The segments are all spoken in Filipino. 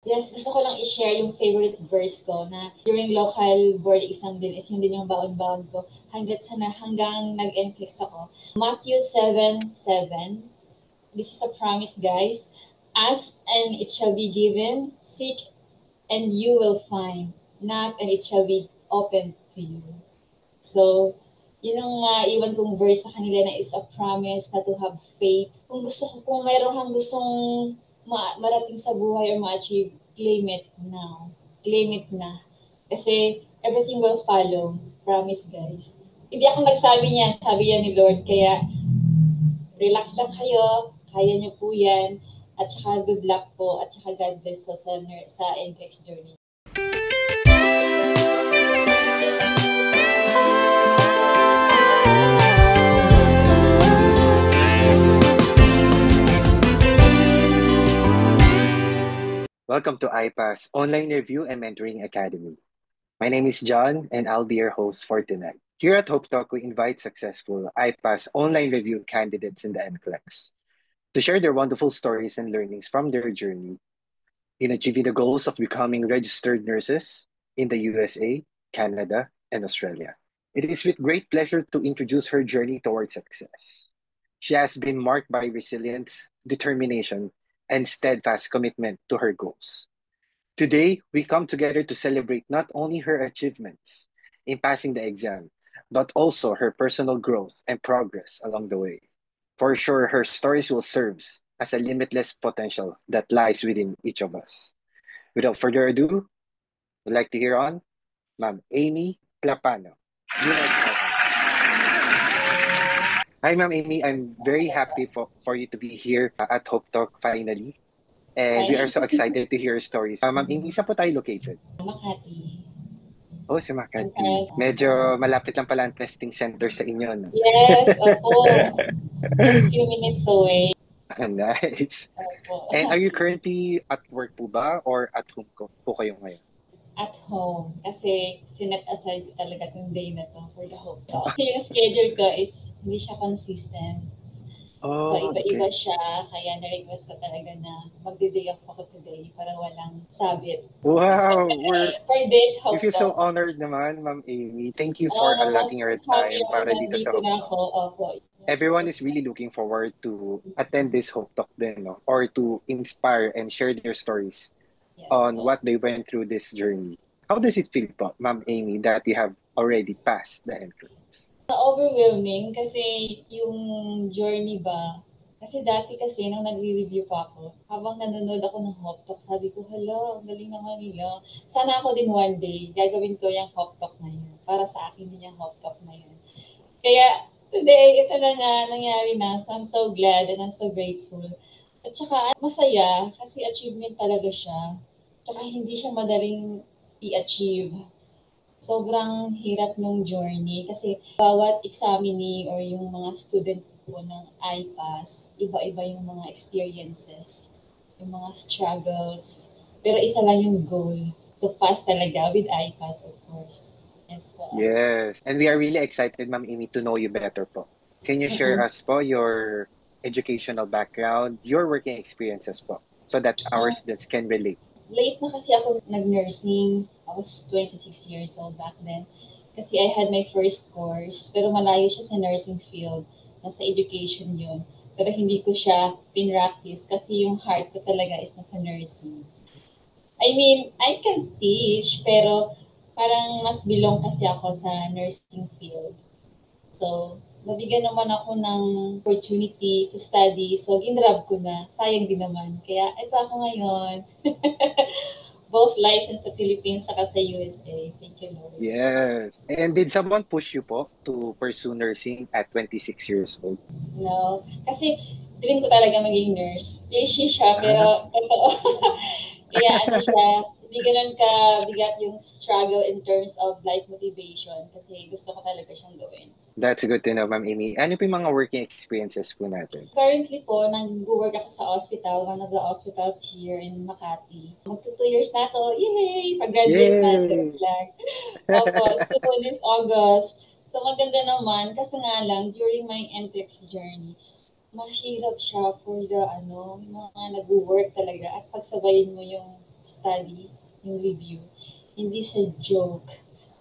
Yes, gusto ko lang i-share yung favorite verse ko na during local board exam din is yun din yung baon-baon ko hanggang nag-NCLEX ako. Matthew 7:7. This is a promise, guys. Ask and it shall be given. Seek and you will find. Knock and it shall be opened to you. So, yun ang iwan kong verse sa kanila na is a promise na to have faith. Kung mayroon kang gustong marating sa buhay or ma-achieve, claim it now. Claim it na. Kasi everything will follow. Promise, guys. Hindi ako nagsabi niyan, sabi yan ni Lord. Kaya relax lang kayo, kaya niyo po yan. At saka good luck po, at saka God bless po sa NCLEX journey. Welcome to iPass Online Review and Mentoring Academy. My name is John, and I'll be your host for tonight. Here at Hope Talk, we invite successful iPass Online Review candidates in the NCLEX to share their wonderful stories and learnings from their journey in achieving the goals of becoming registered nurses in the USA, Canada, and Australia. It is with great pleasure to introduce her journey towards success. She has been marked by resilience, determination, and steadfast commitment to her goals. Today, we come together to celebrate not only her achievements in passing the exam, but also her personal growth and progress along the way. For sure, her stories will serve as a limitless potential that lies within each of us. Without further ado, we'd like to hear on Ma'am Amy Clapano. Hi, Ma'am Amy. I'm very happy for you to be here at Hope Talk finally. And we are so excited to hear your stories. Ma'am Amy, saan po tayo located? Makati. Oh, sa Makati. Medyo malapit lang pala ang testing center sa inyo, no? Yes, opo. Just few minutes away. Nice. Opo. And are you currently at work po ba or at home po kayo ngayon? At home. Kasi sinet aside talaga yung day na to for the Hope Talk. Kasi yung schedule ko is hindi siya consistent. So, iba-iba siya. Kaya na-request ko talaga na magde-day off ako today para walang sabit. Wow! For this We Hope feel so Talk. honored naman, Ma'am Amy. Thank you for allotting your time para dito sa Hope Talk. Everyone is really looking forward to attend this Hope Talk din, no? Or to inspire and share their stories on what they went through this journey. How does it feel po, Ma'am Amy, that you have already passed the NCLEX? Overwhelming kasi yung journey ba, kasi dati kasi nung nagre-review pa ako, habang nanonood ako ng Hope Talk, sabi ko, hala, ang galing naman nila. Sana ako din one day, gagawin ko yung Hope Talk na yun. Para sa akin din yung Hope Talk na yun. Kaya today, ito na nga nangyari na. So I'm so glad and I'm so grateful. At saka masaya kasi achievement talaga siya. Tsaka hindi siya madaling i-achieve. Sobrang hirap nung journey kasi bawat examinee or yung mga students po ng iPass, iba-iba yung mga experiences, yung mga struggles. Pero isa lang yung goal, to pass talaga with iPass, of course. As well. Yes. And we are really excited, Ma'am Amy, to know you better po. Can you share us po your educational background, your working experiences po, so that our students can relate? Late na kasi ako nag-nursing. I was 26 years old back then. Kasi I had my first course, pero malayo siya sa nursing field. Nasa education yun. Pero hindi ko siya pinractice kasi yung heart ko talaga is nasa nursing. I mean, I can teach, pero parang mas belong kasi ako sa nursing field. So, nabigyan naman ako ng opportunity to study. So, ginrab ko na. Sayang din naman. Kaya, ito ako ngayon. Both licensed sa Philippines saka sa USA. Thank you, Lord. Yes. And did someone push you po to pursue nursing at 26 years old? No. Kasi, dream ko talaga maging nurse. Cliche siya, pero totoo. Kaya ano siya, hindi ganun ka bigat yung struggle in terms of life motivation kasi gusto ko talaga siyang gawin. That's good to know, Ma'am Amy. Ano po yung mga working experiences po natin? Currently po, nag-work ako sa hospital, one of the hospitals here in Makati. Magto 2 years na ako. Yay! Pag-graduate na, joke lang. Tapos, soon is August. So, maganda naman. Kasi nga lang, during my NCLEX journey, mahirap siya for the, mga nag-work talaga at pagsabayin mo yung study, yung review, hindi siya joke.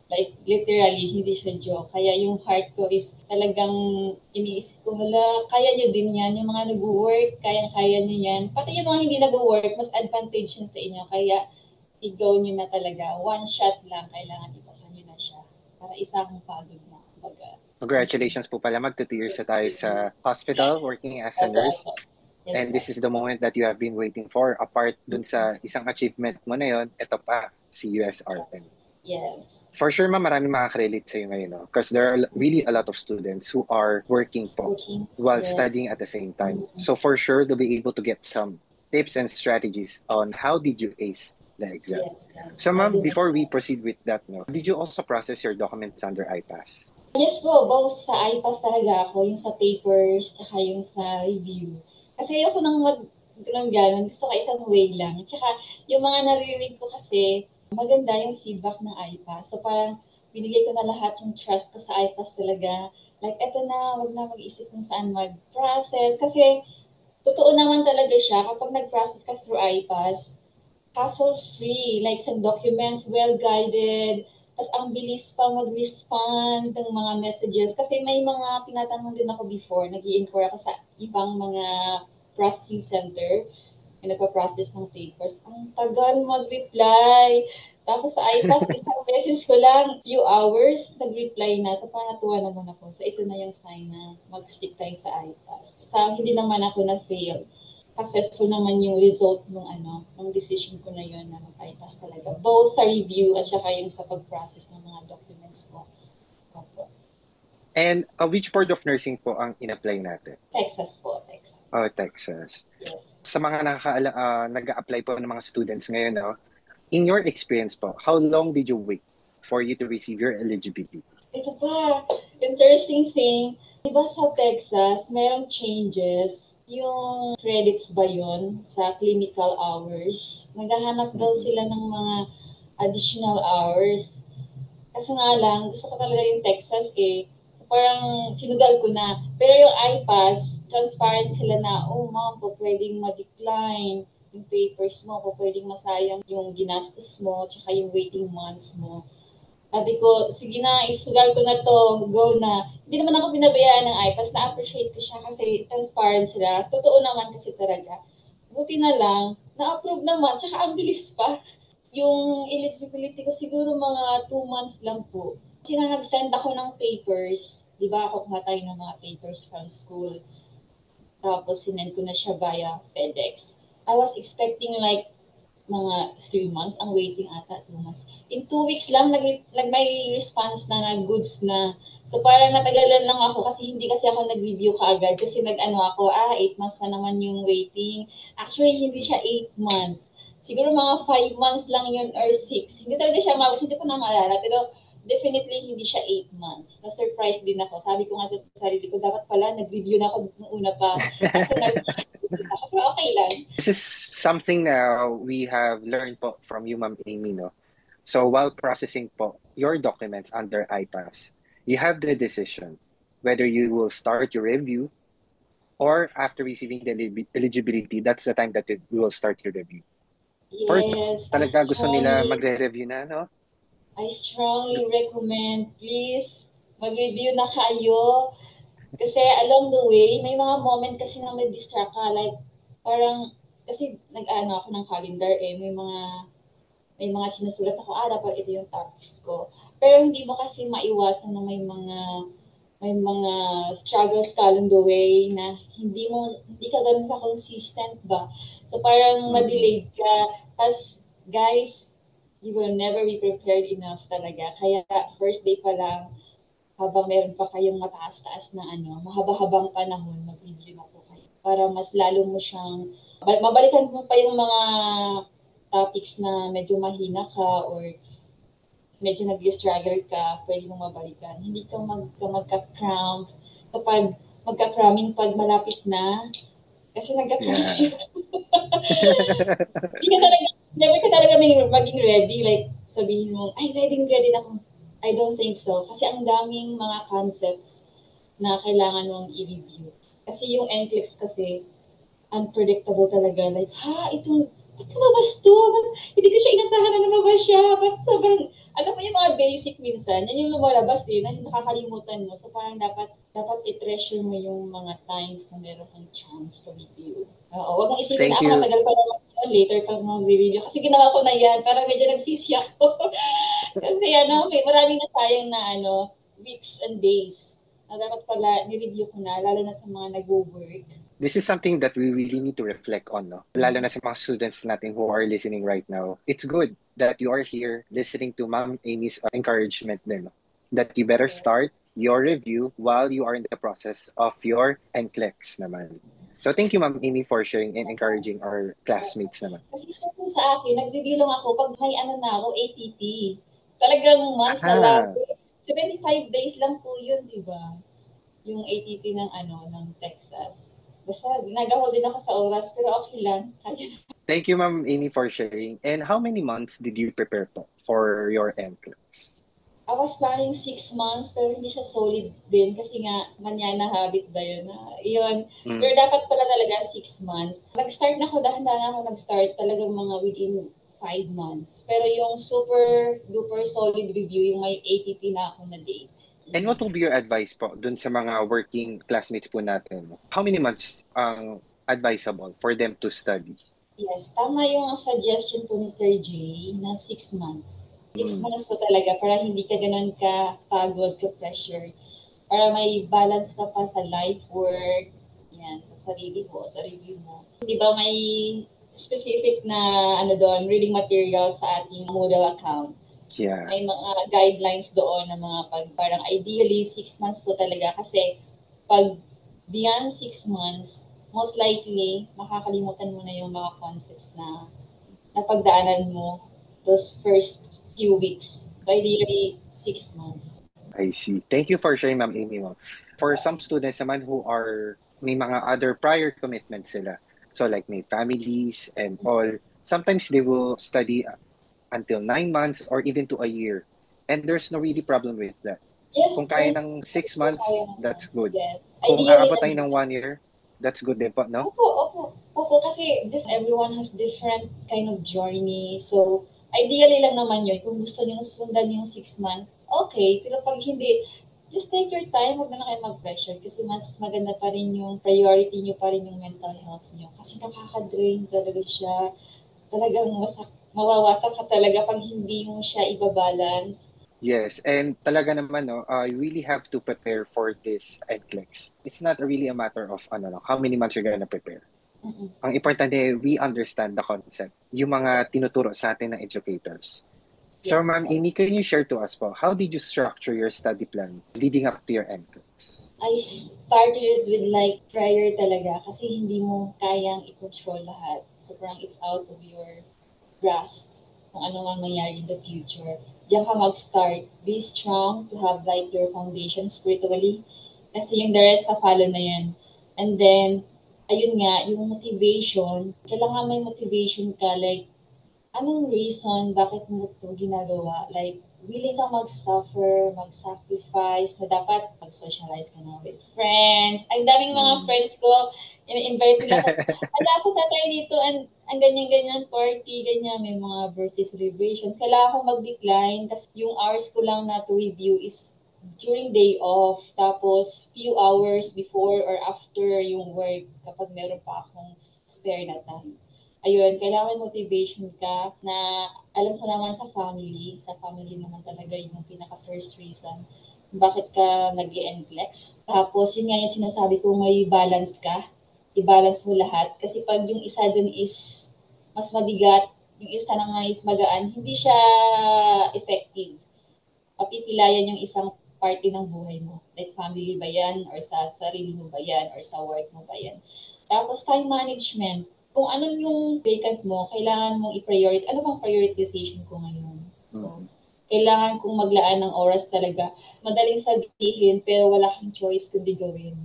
Like, literally, hindi siya joke. Kaya yung heart ko is talagang iniisip ko, hala, kaya nyo din yan. Yung mga nag-work, kaya nyo yan. Pati yung mga hindi nag-work, mas advantage yun sa inyo. Kaya, i-go nyo na talaga. One shot lang, kailangan ipasa nyo na siya. Para isang pagod na. Baga. Congratulations po pala. Magto 2 years na tayo sa hospital working as a Opo, nurse. opo. Yes, And po. this is the moment that you have been waiting for. Apart dun sa isang achievement mo na yon, ito pa, si USRM. Yes. For sure, ma'am, maraming makaka-relate sa'yo ngayon, no? Because there are really a lot of students who are working po Working. while Yes. studying at the same time. So for sure, they'll be able to get some tips and strategies on how did you ace the exam. Yes, yes. So ma'am, before we proceed with that, no, did you also process your documents under IPAS? Yes po, both sa iPass talaga ako, yung sa papers, tsaka yung sa review. Kasi ayoko nang ng gano'n, gusto ko isang way lang. Tsaka yung mga naririnig ko kasi, maganda yung feedback ng iPass. So parang binigay ko na lahat yung trust ko sa iPass talaga. Like, eto na, wag na mag-isip kung saan mag-process. Kasi totoo naman talaga siya, kapag nag-process ka through iPass, hassle-free, like sa documents, well-guided, tapos ang bilis pa mag-respond ng mga messages. Kasi may mga tinatanong din ako before, nag-i-inquire ako sa ibang mga processing center na nagpa-process ng papers. Ang tagal mag-reply. Tapos sa iPass, isang message ko lang, few hours, nag-reply na. So parang natuwa naman ako. So ito na yung sign na mag-stick tayo sa iPass. Sa hindi naman ako na-fail. Successful naman yung result ng decision ko na yun na mag-iPass talaga. Both sa review at saka yung sa pag-process ng mga documents ko. Opo. And which board of nursing po ang in-apply natin? Texas po, Texas. Oh, Texas. Yes. Sa mga nag-a-apply po ng mga students ngayon, no, in your experience po, how long did you wait for you to receive your eligibility? Ito pa, interesting thing, diba sa Texas, merong changes. Yung credits ba yun sa clinical hours? Naghahanap daw sila ng mga additional hours. Kasi nga lang, gusto ko talaga yung Texas eh. So, parang sinugal ko na. Pero yung iPass, transparent sila na, oh ma'am, po pwedeng ma-decline yung papers mo, po pwedeng masayang yung ginastos mo, tsaka yung waiting months mo. Sabi ko, sige na, isugal ko na to, go na. Hindi naman ako binabayaan ng iPass, na-appreciate ko siya kasi transparent sila. Totoo naman kasi talaga. Buti na lang, na-approve naman, tsaka ang bilis pa. Yung eligibility ko siguro mga 2 months lang po. Kasi na nag-send ako ng papers, di ba ako kuha tayo ng mga papers from school. Tapos sinend ko na siya via FedEx. I was expecting like mga 3 months, ang waiting ata 2 months. In 2 weeks lang, may response na goods na. So parang natagalan lang ako kasi hindi kasi ako nag-review kaagad kasi nag-ano ako, 8 months pa naman yung waiting. Actually, hindi siya 8 months. Siguro mga 5 months lang yun or 6. Hindi talaga siya mabot, hindi ko na maalala. Pero definitely hindi siya 8 months. Na-surprise din ako. Sabi ko nga sa sarili ko, dapat pala nag-review na ako nung una pa. Kasi pero okay lang. This is something na we have learned po from you, Ma'am Amy, no? So while processing po your documents under IPAS, you have the decision whether you will start your review or after receiving the eligibility, that's the time that we will start your review. Yes, Talaga gusto nila magre-review na, no? I strongly recommend, please, mag-review na kayo. Kasi along the way, may mga moment kasi na may distract ka. Like, parang, kasi nag-ano ako ng calendar eh, may mga sinusulat ako, dapat ito yung topics ko. Pero hindi mo kasi maiwasan na may mga struggles ka along the way na hindi ka ganun ka consistent ba. So parang ma-delayed ka. Tapos, guys, you will never be prepared enough talaga. Kaya first day pa lang, habang meron pa kayong mataas-taas na mahaba-habang panahon, mag-review na po kayo. Para mas lalo mo siyang, mabalikan mo pa yung mga topics na medyo mahina ka or medyo nag-struggle ka, pwede mong mabalikan. Hindi ka magka-cramp. Kapag magka-cramming pag malapit na, kasi nagka-cramming. Never ka talaga maging ready. Like, sabihin mo, ready na ako. I don't think so. Kasi ang daming mga concepts na kailangan mong i-review. Kasi yung NCLEX kasi, unpredictable talaga. Like, itong ba't lumabas to? Hindi ko siya inasahan na lumabas siya. Ba't sobrang, alam mo yung mga basic minsan, yan yung lumalabas na nakakalimutan mo. So parang dapat i-treasure mo yung mga times na meron kang chance to review. Oo, wag mong isipin Thank na, you. matagal pa naman yun, later pa mag-review. Kasi ginawa ko na yan, parang medyo nagsisi ako. Kasi may maraming nasayang na weeks and days na dapat pala ni-review ko na, lalo na sa mga nag-work. This is something that we really need to reflect on, no? Lalo na sa mga students natin who are listening right now. It's good that you are here listening to Ma'am Amy's encouragement din, no? That you better start your review while you are in the process of your NCLEX naman. So thank you, Ma'am Amy, for sharing and encouraging our classmates naman. Kasi sa akin, nag-review lang ako pag may na ako, ATT. Talagang months na lang. Ah, 75 days lang po yun, di ba? Yung ATT ng ng Texas. Basta, nag-hold din ako sa oras, pero okay lang. thank you, Ma'am Amy, for sharing. And how many months did you prepare po for your NCLEX? I was planning 6 months, pero hindi siya solid din kasi nga, manyana habit ba yun? Yun. Pero Mm. dapat pala talaga 6 months. Nag-start na ako, dahan-dahan ako nag-start talagang mga within 5 months. Pero yung super duper solid review, yung may ATT na ako na date. And what will be your advice po dun sa mga working classmates po natin? How many months ang advisable for them to study? Yes, tama yung suggestion po ni Sir Jay na 6 months. Six Mm. months po talaga para hindi ka ganun ka pagod, ka pressure. Para may balance ka pa sa life work, yan, sa sarili mo, sa review mo. Di ba may specific na doon, reading material sa ating Moodle account. Yeah. May mga guidelines doon na mga parang ideally 6 months po talaga kasi pag beyond 6 months, most likely makakalimutan mo na yung mga concepts na napagdaanan mo those first few weeks. So ideally 6 months. I see. Thank you for sharing, Ma'am Amy. Ma'am. For some students naman who are may mga other prior commitments sila. So like may families and all, sometimes they will study until 9 months or even to a year. And there's no really problem with that. Yes, Kung kaya yes. ng Yes six po, kaya months, naman. that's good. Yes. Kung Ideally aabot tayo ng naman. 1 year, that's good din po, no? Opo, opo. Opo, kasi everyone has different kind of journey. So, ideally lang naman yun. Kung gusto niyo sundan yung 6 months, okay. Pero pag hindi, just take your time. Huwag na kayo mag-pressure. Kasi mas maganda pa rin yung priority niyo pa rin yung mental health niyo. Kasi nakaka-drain talaga siya. Talagang mawawasak ka talaga pag hindi mo siya ibabalance. Yes, and talaga naman, no, you really have to prepare for this NCLEX. It's not really a matter of how many months you're gonna prepare. Mm-mm. Ang importante, we understand the concept. Yung mga tinuturo sa atin ng educators. So, Yes Ma'am po. Amy, can you share to us po, how did you structure your study plan leading up to your NCLEX? I started it with like prayer talaga kasi hindi mo kayang i-control lahat. So parang it's out of your grasp kung ano man mangyari in the future. Diyan ka mag-start. Be strong to have like your foundation spiritually. Kasi yung the rest sa follow na yan. And then, ayun nga, yung motivation, kailangan may motivation ka like anong reason bakit mo ito ginagawa? Like, willing ka mag-suffer, mag-sacrifice, na dapat mag-socialize ka na with friends. Ang daming mga friends ko, invite nila ako, ala, punta tayo dito, ang ganyan-ganyan party, ganyan, may mga birthday celebrations. Kailangan ko mag-decline kasi yung hours ko lang na to review is during day off, tapos few hours before or after yung work kapag meron pa akong spare na time. Ayun, kailangan motivation ka na alam ko naman sa family naman talaga yung pinaka-first reason bakit ka nag-NCLEX. Tapos, yun nga yung sinasabi ko, may balance ka. I-balance mo lahat. Kasi pag yung isa dun is mas mabigat, yung isa naman is magaan, hindi siya effective. Papipilayan yung isang party ng buhay mo. Like family ba yan, or sa sarili mo ba yan, or sa work mo ba yan. Tapos time management. Kung ano yung vacant mo, kailangan mong i-prioritize. Ano bang prioritization ko ngayon? So, kailangan kong maglaan ng oras talaga. Madaling sabihin, pero wala kang choice kundi gawin.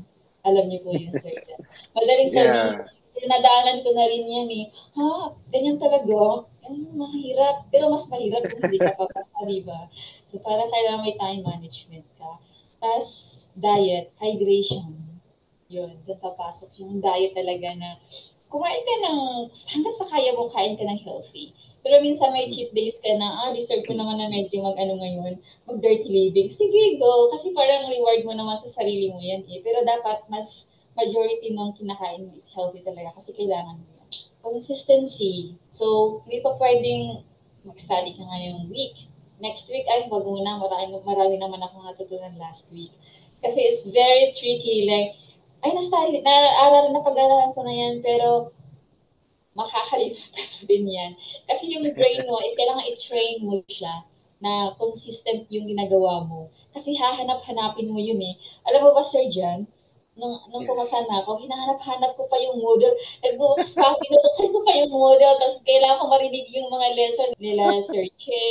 Alam niyo po yun, Sir Jan. Madaling sabihin, Yeah. sinadaanan ko na rin yan eh. Ha, ganyan talaga? Mahirap. Pero mas mahirap kung hindi ka papasa, di ba? So, para kailangan may time management ka. Tapos, diet, hydration. Yun, doon papasok yung diet talaga na kumain ka ng, hanggang sa kaya mo, kain ka ng healthy. Pero minsan may cheat days ka na, deserve ko naman na medyo mag-ano ngayon, mag-dirty living. Sige, go. Kasi parang reward mo naman sa sarili mo yan eh. Pero dapat mas majority ng kinakain mo is healthy talaga kasi kailangan mo yan. Consistency. So, hindi pa pwedeng mag-study ka ngayong week. Next week, ay, wag muna. Marami naman ako natutunan last week. Kasi it's very tricky. Like, ay, napag-aralan ko na yan, pero makakalimutan mo din yan. Kasi yung brain mo is kailangan i-train mo siya na consistent yung ginagawa mo. Kasi hahanap-hanapin mo yun eh. Alam mo ba, Sir John, nung pumasa na ako, hinahanap-hanap ko pa yung model. Nagbubukas pa ako, pinubuksan ko pa yung model, tapos kailangan ko marinig yung mga lesson nila, Sir Che,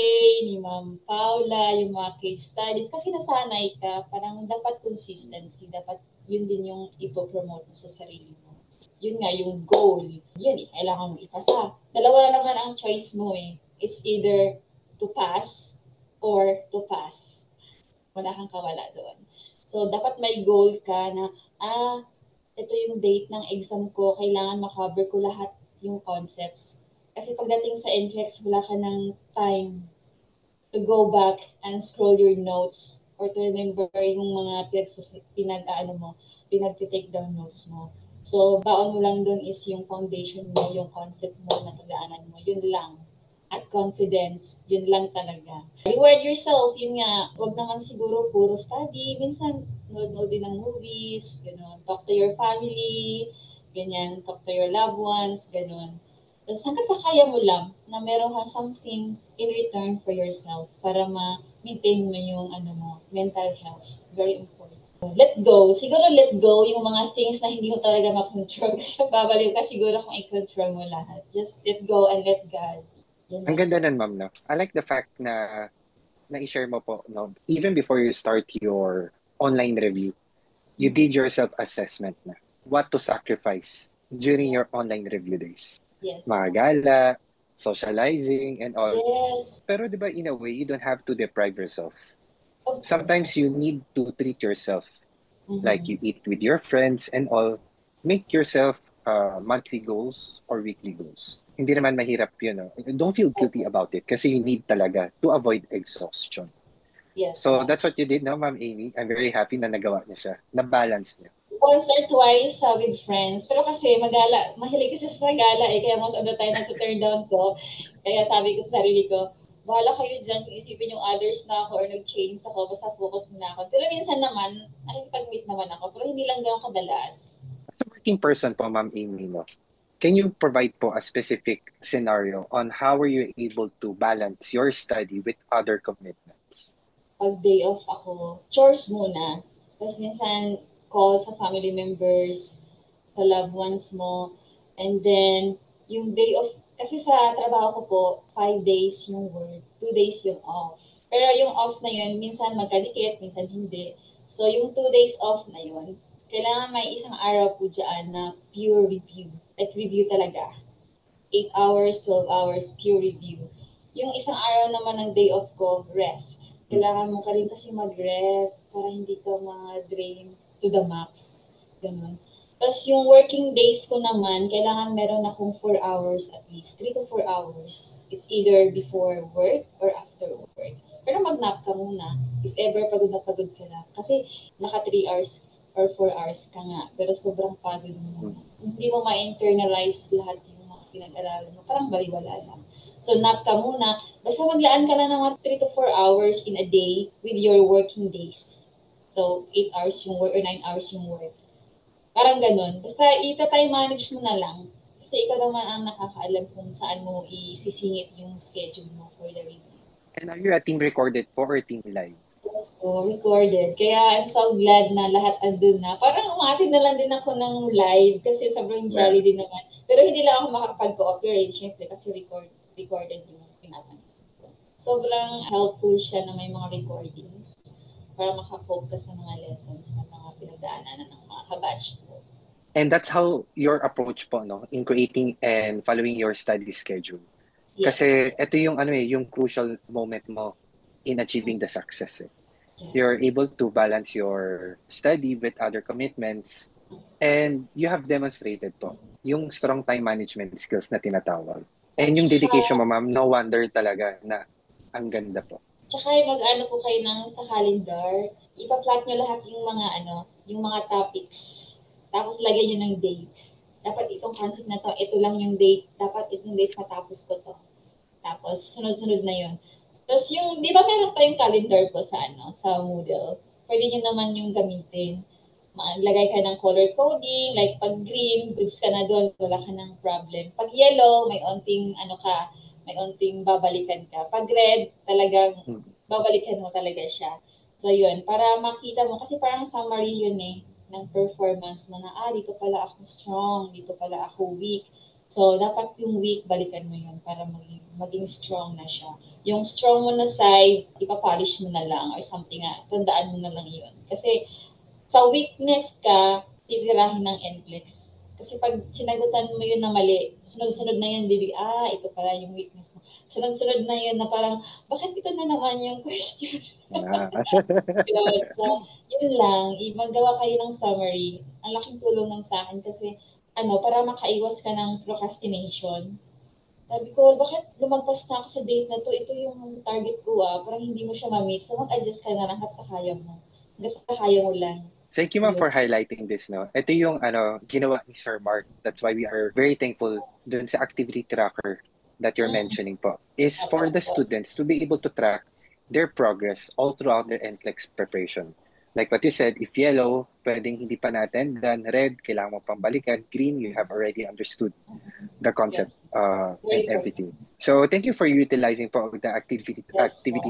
ni Ma'am Paula, yung mga case studies. Kasi nasanay ka, parang dapat consistency, dapat yun din yung ipopromote mo sa sarili mo. Yun nga, yung goal. Yun eh, kailangan mo ipasa. Dalawa naman ang choice mo eh. It's either to pass or to pass. Wala kang kawala doon. So, dapat may goal ka na, ito yung date ng exam ko, kailangan makover ko lahat yung concepts. Kasi pagdating sa NCLEX, wala ka ng time to go back and scroll your notes or to remember yung mga pinag-take down notes mo. So, baon mo lang doon is yung foundation mo, yung concept mo na pagdaanan mo. Yun lang. At confidence, yun lang talaga. Reward yourself, yun nga. Huwag naman siguro puro study. Minsan, nood din ng movies, gano'n. Talk to your family, ganyan. Talk to your loved ones, gano'n. Tapos hanggang sa kaya mo lang na meron kang something in return for yourself para ma-maintain mo yung mental health. Very important. Let go. Siguro let go yung mga things na hindi mo talaga ma-control. Kasi babalik ka siguro kung i-control mo lahat. Just let go and let God. Ang ganda nun, ma'am, no? I like the fact na na-share mo po, no? Even before you start your online review, you did your self-assessment na. What to sacrifice during your online review days. Yes. Mga gala, socializing, and all. Yes. Pero di ba, in a way, you don't have to deprive yourself. Sometimes you need to treat yourself. Like you eat with your friends and all. Make yourself monthly goals or weekly goals. Hindi naman mahirap yun. No? Don't feel guilty about it kasi you need talaga to avoid exhaustion. Yes. So that's what you did, no, Ma'am Amy? I'm very happy na nagawa niya siya. Na-balance niya. Once or twice with friends. Pero kasi mahilig kasi sa gala eh. Kaya most of the time nag-turn down ko. Kaya sabi ko sa sarili ko, bahala kayo dyan kung isipin yung others na ako or nag-change ako, basta focus muna ako. Pero minsan naman, nakikipag-meet naman ako, pero hindi lang gano'ng kadalas. As a working person po, Ma'am Amy, no? Can you provide po a specific scenario on how are you able to balance your study with other commitments? Pag day off ako, chores muna. Tapos minsan, call sa family members, sa loved ones mo. And then, yung day off, kasi sa trabaho ko po, 5 days yung work, 2 days yung off. Pero yung off na yun, minsan magkadikit, minsan hindi. So, yung 2 days off na yun, kailangan may isang araw po dyan na pure review. Like review talaga. 8 hours, 12 hours, pure review. Yung isang araw naman ng day off ko, rest. Kailangan mo ka rin kasi mag-rest para hindi ka ma-drain to the max. Ganun. Tapos yung working days ko naman, kailangan meron akong 4 hours at least. 3 to 4 hours. It's either before work or after work. Pero mag-nap ka muna if ever pagod na pagod ka lang. Kasi naka 3 hours or 4 hours ka nga. Pero sobrang pagod mo. Hindi mo ma-internalize lahat yung mga pinag-aralan mo. Parang baliwala lang. So, nap ka muna. Basta maglaan ka lang ng mga 3 to 4 hours in a day with your working days. So, 8 hours yung work or 9 hours yung work. Parang ganun. Basta ita-time manage mo na lang. Kasi ikaw naman ang nakakaalam kung saan mo isisingit yung schedule mo for the review. And are you a team recorded po or team live? Yes po, recorded. Kaya I'm so glad na lahat andun na. Parang umati na lang din ako ng live kasi sobrang jolly din naman. Pero hindi lang ako makakapag-cooperate, syempre, kasi recorded yung pinapanood ko. Sobrang helpful siya na may mga recordings para makakope sa mga lessons na mga pinagdaanan ng mga kabatch ko. And that's how your approach po, no, in creating and following your study schedule. Yes. Kasi ito yung yung crucial moment mo in achieving the success. Yes. You're able to balance your study with other commitments And you have demonstrated po yung strong time management skills na tinatawag. And At yung saka, dedication mo, ma'am, no wonder talaga na ang ganda po. mag-ano po kayo sa calendar, ipa-plot nyo lahat yung mga topics. Tapos lagyan nyo ng date. Dapat itong concept na to, ito lang yung date. Dapat itong date matapos ko to. Tapos sunod-sunod na yun. Tapos yung, di ba meron tayong calendar po sa Moodle? Pwede nyo naman yung gamitin. Maglagay ka ng color coding, like pag green, goods ka na doon, wala ka ng problem. Pag yellow, may onting babalikan ka. Pag red, talagang babalikan mo talaga siya. So yun, para makita mo, kasi parang summary yun ng performance mo na, dito pala ako strong, dito pala ako weak. So, dapat yung weak, balikan mo yun para maging strong na siya. Yung strong mo na side, ipapolish mo na lang or something tandaan mo na lang yun. Kasi sa weakness ka, titirahin ng NCLEX. Kasi pag sinagutan mo yun na mali, sunod-sunod na yun, bibig, ito pala yung weakness mo. Sunod-sunod na yun na parang, bakit ito na naman yung question? Yun. So, yun lang, magawa kayo ng summary. Ang laking tulong ng sa akin kasi, para makaiwas ka ng procrastination. Sabi ko, bakit lumagpas na ako sa date na to? Ito yung target ko parang hindi mo siya ma-meet. So, mag-adjust ka na lang sa kaya mo. Hanggang sa kaya mo lang. Thank you, ma'am, for highlighting this. No? Ito yung ginawa ni Sir Mark. That's why we are very thankful dun sa activity tracker that you're mentioning po. Is for the students to be able to track their progress all throughout their NCLEX preparation. Like what you said, if yellow, pwedeng hindi pa natin. Then red, kailangan mo pambalikan. Green, you have already understood the concept and everything. So thank you for utilizing po the activity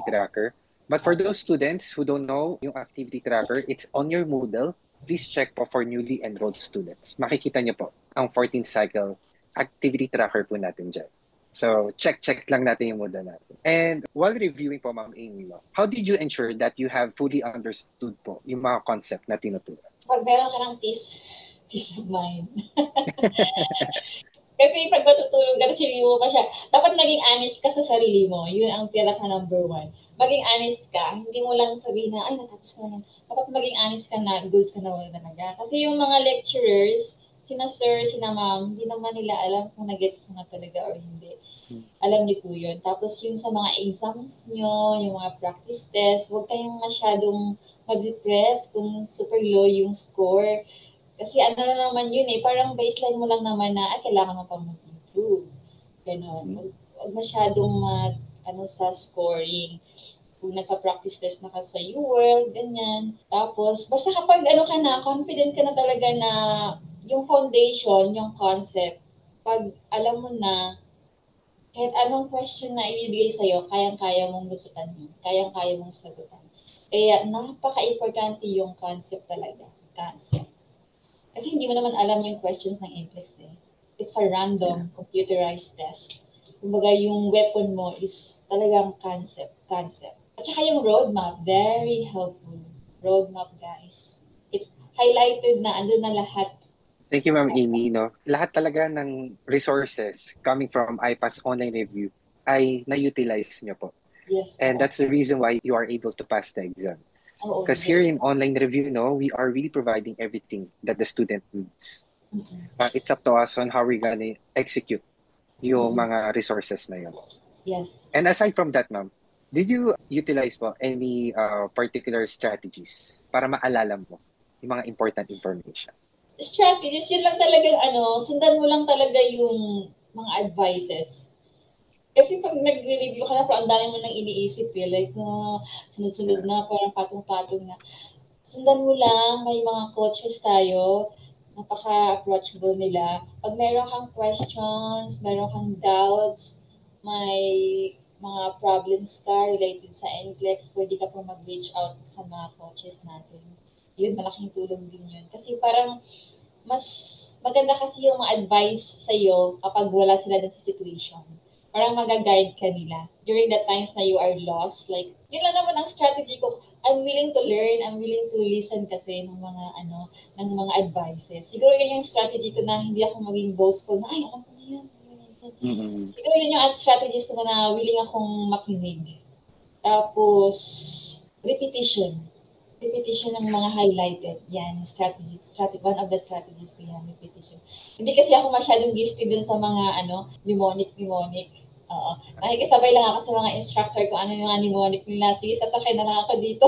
tracker. But for those students who don't know yung activity tracker, it's on your Moodle. Please check po for newly enrolled students. Makikita niyo po ang 14th cycle activity tracker po natin dyan. So check lang natin yung Moodle natin. And while reviewing po, Ma'am Amy, how did you ensure that you have fully understood po yung mga concept na tinuturo? Pag meron ka ng peace of mind. Kasi pag matutulog ka, siliw mo pa siya. Dapat maging honest ka sa sarili mo. Yun ang pinaka number one. Maging honest ka. Hindi mo lang sabihin na, natapos ko na. Dapat maging honest ka na, goals ka na wala talaga. Kasi yung mga lecturers, sina sir, sina ma'am, hindi naman nila alam kung nag-gets mo nga talaga or hindi. Alam niyo po yun. Tapos yung sa mga exams nyo, yung mga practice test, huwag kayong masyadong mag-depress kung super low yung score. Kasi na naman yun parang baseline mo lang naman na, kailangan mo pang mag-improve. Ganon. Huwag masyadong sa scoring. Kung nagpa-practice test na ka sa UWorld, ganyan. Tapos, basta kapag ka na, confident ka na talaga na yung foundation, yung concept, pag alam mo na, kahit anong question na ibibigay sa'yo, kayang-kaya mong lusutan yun. Kayang-kaya mong sagutan. Kaya, napaka-importante yung concept talaga. Concept. Kasi hindi mo naman alam yung questions ng NCLEX It's a random computerized test. Kumbaga yung weapon mo is talagang concept. At saka yung roadmap, very helpful. Roadmap, guys. It's highlighted na andun na lahat. Thank you, Ma'am Amy. No? Lahat talaga ng resources coming from IPAS Online Review ay na-utilize nyo po. Yes. And that's the reason why you are able to pass the exam. Because here in online review, we are really providing everything that the student needs. It's up to us on how we're gonna execute yung mga resources na yun. Yes. And aside from that, ma'am, did you utilize po any particular strategies para maalala mo yung mga important information? Strategies, yun lang talagang sundan mo lang talaga yung mga advices. Kasi pag nag-review ka na, ang dami mo nang iniisip like, sunod-sunod na, parang patong-patong na. Sundan mo lang, may mga coaches tayo, napaka-approachable nila. Pag meron kang questions, meron kang doubts, may mga problems ka related sa NCLEX, pwede ka po mag-reach out sa mga coaches natin. Yun, malaking tulong din yun. Kasi parang, mas maganda kasi yung mga advice sa'yo kapag wala sila dun sa situation. Parang mag-guide ka nila. During the times na you are lost, like, yun lang naman ang strategy ko. I'm willing to learn, I'm willing to listen kasi ng mga advices. Siguro yun yung strategy ko na hindi ako maging boastful na, alam ko na yan. Siguro yun yung strategies ko na willing akong makinig. Tapos, repetition. Repetition ng mga highlighted. Yan, one of the strategies ko yan, repetition. Hindi kasi ako masyadong gifted dun sa mga, mnemonic. Oo. Nakikisabay lang ako sa mga instructor kung ano yung mga mnemonic nila. Sige, sasakay na lang ako dito.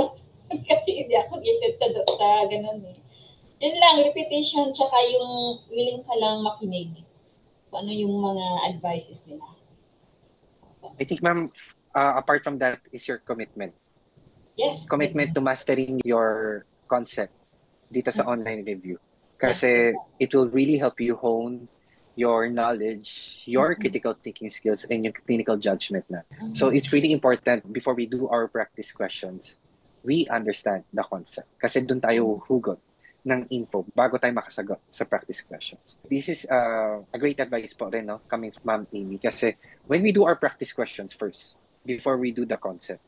Kasi hindi ako gifted sa ganun eh. Yun lang, repetition, tsaka yung willing ka lang makinig. Kung ano yung mga advices nila. I think, ma'am, apart from that is your commitment. Yes. Commitment to mastering your concept dito sa online review. Kasi Yes. it will really help you hone your knowledge, your critical thinking skills, and your clinical judgment na. So it's really important before we do our practice questions, we understand the concept. Kasi doon tayo hugot ng info bago tayo makasagot sa practice questions. This is a great advice po rin, no, coming from Ma'am Amy. Kasi when we do our practice questions first, before we do the concept,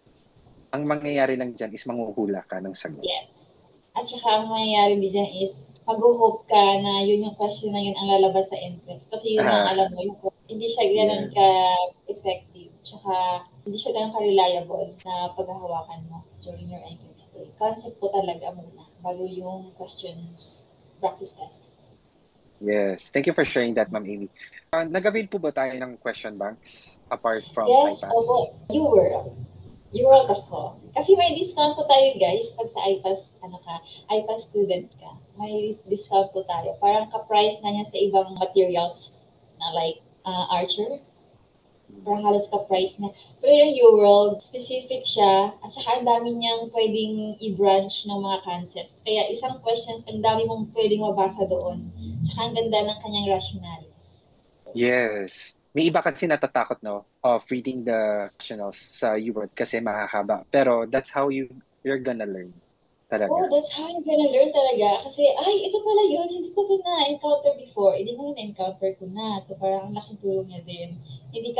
ang mangyayari lang dyan is manghuhula ka ng sagot. Yes. At saka ang mangyayari din dyan is mag-hope ka na yun yung question na yun ang lalabas sa NCLEX. Kasi yun ang alam mo, hindi siya ganun ka-effective. Tsaka hindi siya ganun ka-reliable na paghahawakan mo during your NCLEX day. Concept po talaga muna bago yung questions practice test. Yes. Thank you for sharing that, Ma'am Amy. Nag-avail po ba tayo ng question banks apart from Yes, iPass? opo. UWorld ako. Kasi may discount po tayo guys pag sa iPass student ka. May discount po tayo. Parang ka-price na niya sa ibang materials na like Archer. Parang halos ka-price niya. Pero yung UWorld, specific siya at saka ang dami niyang pwedeng i-branch ng mga concepts. Kaya isang questions, ang dami mong pwedeng mabasa doon. Saka ang ganda ng kanyang rationales. Yes. May iba kasi natatakot, no, of reading the rationals sa UWorld kasi mahahaba. Pero that's how you're gonna learn talaga. Oh, that's how you're gonna learn talaga. Kasi, ito pala yun, hindi ko ito na-encounter before. Hindi ko na-encounter ko na. So, parang ang laking tulong niya din. Hindi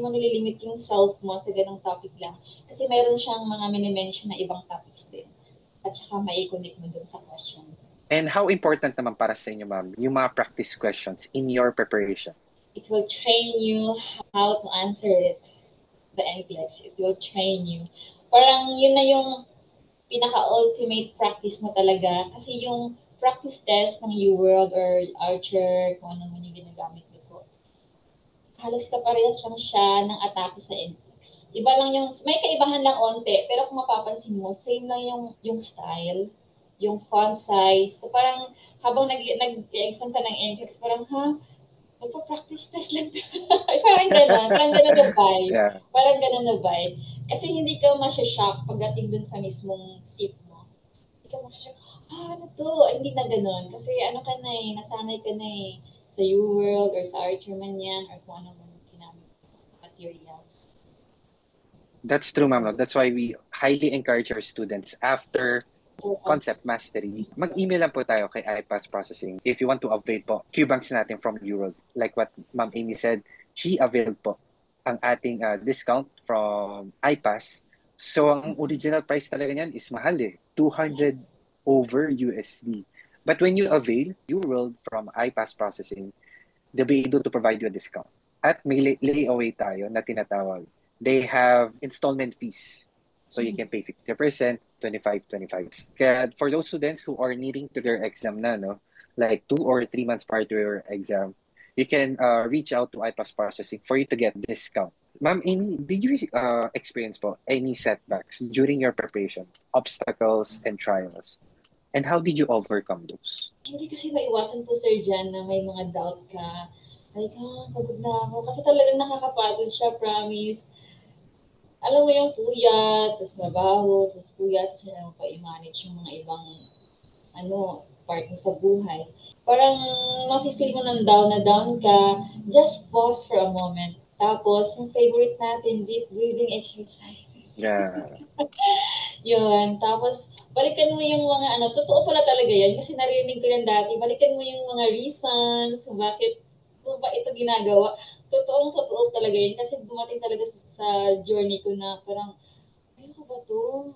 mo nililimit yung self mo sa ganong topic lang. Kasi mayroon siyang mga minimension na ibang topics din. At saka mai-connect mo dun sa question. And how important naman para sa inyo, ma'am, yung mga practice questions in your preparation? It will train you how to answer it. The NCLEX. It will train you. Parang yun na yung pinaka-ultimate practice mo talaga. Kasi yung practice test ng UWorld or Archer, kung ano man yung ginagamit niyo po, halos kaparehas lang siya ng atake sa NCLEX. Iba lang yung, may kaibahan lang onte, pero kung mapapansin mo, same lang yung style, yung font size. So parang habang nag-exam ka ng NCLEX, parang nagpa-practice test lang. Parang gano'n na vibe. Yeah. Parang gano'n na vibe. Kasi hindi ka masya-shock pagdating dun sa mismong seat mo. Hindi ka masya-shock, ano to? Hindi na gano'n. Kasi nasanay ka na sa UWorld or sa Archer man yan or kung ano man ginamit materials. That's true, ma'am. That's why we highly encourage our students after concept mastery, mag-email lang po tayo kay iPass Processing if you want to avail po QBanks natin from UWorld. Like what Ma'am Amy said, she availed po ang ating discount from iPass. So, ang original price talaga niyan is mahal eh. 200 over USD. But when you avail UWorld from iPass Processing, they'll be able to provide you a discount. At may layaway tayo na tinatawag. They have installment fees. So you can pay 50%, 25. Kaya for those students who are needing to their exam na, no, like 2 or 3 months prior to your exam, you can reach out to iPass Processing for you to get discount. Ma'am Amy, did you experience po any setbacks during your preparation, obstacles and trials? And how did you overcome those? Hindi kasi maiwasan po, Sir Jan, na may mga doubt ka. Like, pagod na ako. Kasi talagang nakakapagod siya, promise. Alam mo yung puyat, tapos trabaho, tapos puyat, tapos mo pa i-manage yung mga ibang part mo sa buhay. Parang mafe-feel mo ng down na down ka, just pause for a moment. Tapos, yung favorite natin, deep breathing exercises. Yeah. Yun. Tapos, balikan mo yung mga totoo pala talaga yan, kasi narinig ko yan dati, balikan mo yung mga reasons, bakit mo ba ito ginagawa. Totoo talaga yun kasi dumating talaga sa journey ko na parang, ano ba to?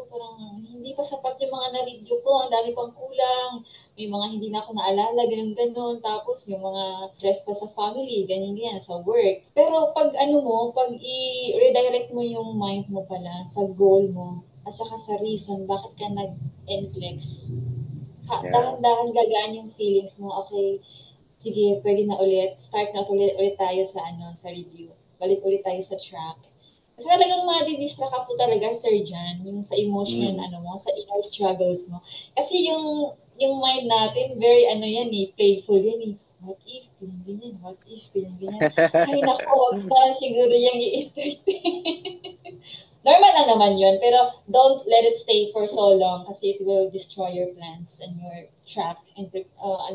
Parang hindi pa sapat yung mga na-review ko. Ang dami pang kulang. May mga hindi na ako naalala, ganun. Tapos yung mga stress pa sa family, ganyan, sa work. Pero pag pag i-redirect mo yung mind mo pala sa goal mo, at saka sa reason bakit ka nag-NCLEX. Yeah. Dahan-dahan gagaan yung feelings mo. Okay, sige, pwede na ulit. Start na ulit tayo sa sa review. Balik ulit tayo sa track. Kasi talagang madi-distract ka po talaga, Sir Jan, yung sa emotional Mm. mo, sa inner struggles mo. Kasi yung mind natin, very yan playful yan eh. What if, ganyan, what if, ganyan. Ay, nako, wag mo na lang siguro yung i-entertain. Normal lang naman yun, pero don't let it stay for so long kasi it will destroy your plans and your track